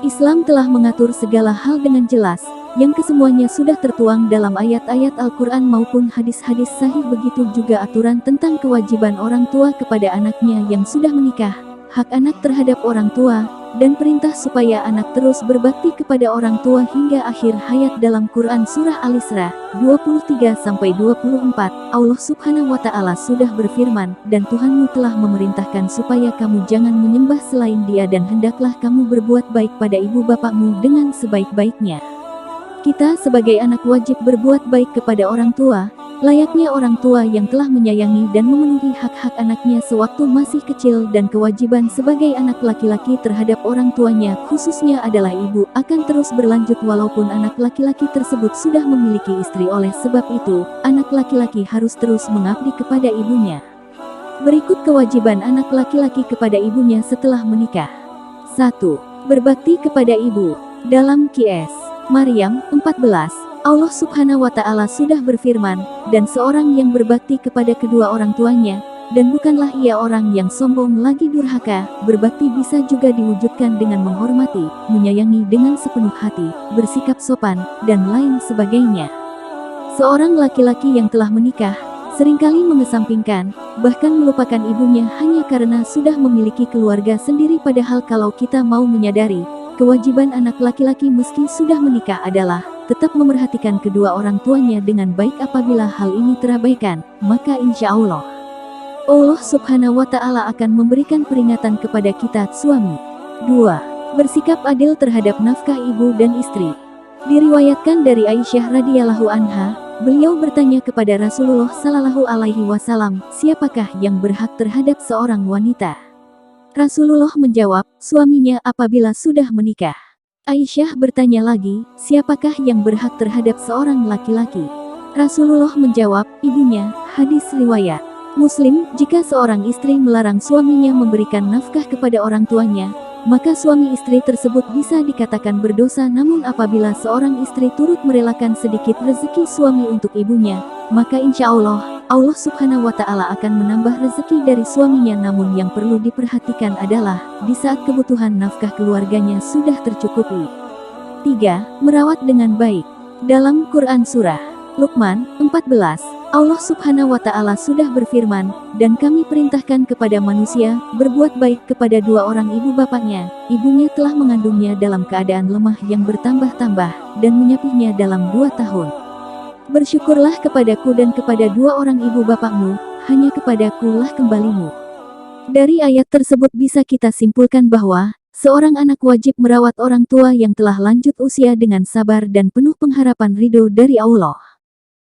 Islam telah mengatur segala hal dengan jelas, yang kesemuanya sudah tertuang dalam ayat-ayat Al-Quran maupun hadis-hadis sahih. Begitu juga aturan tentang kewajiban orang tua kepada anaknya yang sudah menikah, hak anak terhadap orang tua, dan perintah supaya anak terus berbakti kepada orang tua hingga akhir hayat dalam Quran Surah Al-Isra 23-24. Allah Subhanahu wa Ta'ala sudah berfirman, "Dan Tuhanmu telah memerintahkan supaya kamu jangan menyembah selain Dia, dan hendaklah kamu berbuat baik pada ibu bapakmu dengan sebaik-baiknya." Kita sebagai anak wajib berbuat baik kepada orang tua, layaknya orang tua yang telah menyayangi dan memenuhi hak-hak anaknya sewaktu masih kecil, dan kewajiban sebagai anak laki-laki terhadap orang tuanya, khususnya adalah ibu, akan terus berlanjut walaupun anak laki-laki tersebut sudah memiliki istri. Oleh sebab itu, anak laki-laki harus terus mengabdi kepada ibunya. Berikut kewajiban anak laki-laki kepada ibunya setelah menikah. 1. Berbakti kepada ibu. Dalam Qs. Maryam 14, Allah Subhanahu wa Ta'ala sudah berfirman, "Dan seorang yang berbakti kepada kedua orang tuanya, dan bukanlah ia orang yang sombong lagi durhaka." Berbakti bisa juga diwujudkan dengan menghormati, menyayangi dengan sepenuh hati, bersikap sopan, dan lain sebagainya. Seorang laki-laki yang telah menikah seringkali mengesampingkan, bahkan melupakan ibunya hanya karena sudah memiliki keluarga sendiri. Padahal kalau kita mau menyadari, kewajiban anak laki-laki meski sudah menikah adalah tetap memerhatikan kedua orang tuanya dengan baik. Apabila hal ini terabaikan, maka insya Allah Subhanahu wa Ta'ala akan memberikan peringatan kepada kita suami. 2. Bersikap adil terhadap nafkah ibu dan istri. Diriwayatkan dari Aisyah radhiyallahu anha, beliau bertanya kepada Rasulullah sallallahu alaihi wasallam, "Siapakah yang berhak terhadap seorang wanita?" Rasulullah menjawab, "Suaminya apabila sudah menikah." Aisyah bertanya lagi, "Siapakah yang berhak terhadap seorang laki-laki?" Rasulullah menjawab, "Ibunya." Hadis riwayat Muslim. Jika seorang istri melarang suaminya memberikan nafkah kepada orang tuanya, maka suami istri tersebut bisa dikatakan berdosa. Namun apabila seorang istri turut merelakan sedikit rezeki suami untuk ibunya, maka insya Allah Subhanahu wa Ta'ala akan menambah rezeki dari suaminya. Namun yang perlu diperhatikan adalah di saat kebutuhan nafkah keluarganya sudah tercukupi. 3. Merawat dengan baik. Dalam Quran Surah Luqman 14, Allah Subhanahu wa Ta'ala sudah berfirman, "Dan kami perintahkan kepada manusia berbuat baik kepada dua orang ibu bapaknya. Ibunya telah mengandungnya dalam keadaan lemah yang bertambah-tambah, dan menyapihnya dalam 2 tahun. Bersyukurlah kepadaku dan kepada dua orang ibu bapakmu, hanya kepadaku lah kembalimu." Dari ayat tersebut bisa kita simpulkan bahwa seorang anak wajib merawat orang tua yang telah lanjut usia dengan sabar dan penuh pengharapan ridho dari Allah.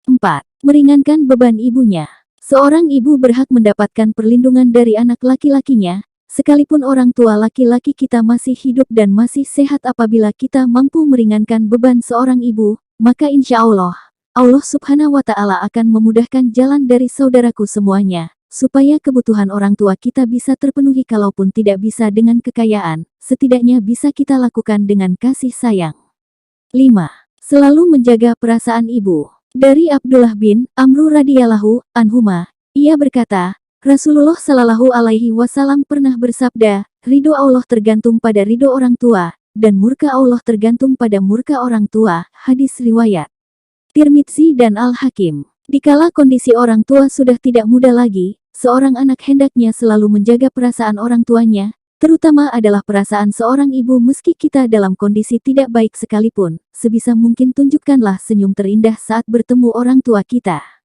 4. Meringankan beban ibunya. Seorang ibu berhak mendapatkan perlindungan dari anak laki-lakinya, sekalipun orang tua laki-laki kita masih hidup dan masih sehat. Apabila kita mampu meringankan beban seorang ibu, maka insya Allah Subhanahu wa Ta'ala akan memudahkan jalan dari saudaraku semuanya, supaya kebutuhan orang tua kita bisa terpenuhi. Kalaupun tidak bisa dengan kekayaan, setidaknya bisa kita lakukan dengan kasih sayang. 5. Selalu menjaga perasaan ibu. Dari Abdullah bin Amru radhiyallahu anhuma, ia berkata, Rasulullah sallallahu alaihi wasallam pernah bersabda, "Ridho Allah tergantung pada ridho orang tua, dan murka Allah tergantung pada murka orang tua." Hadis riwayat Tirmidzi dan Al-Hakim. Dikala kondisi orang tua sudah tidak muda lagi, seorang anak hendaknya selalu menjaga perasaan orang tuanya, terutama adalah perasaan seorang ibu. Meski kita dalam kondisi tidak baik sekalipun, sebisa mungkin tunjukkanlah senyum terindah saat bertemu orang tua kita.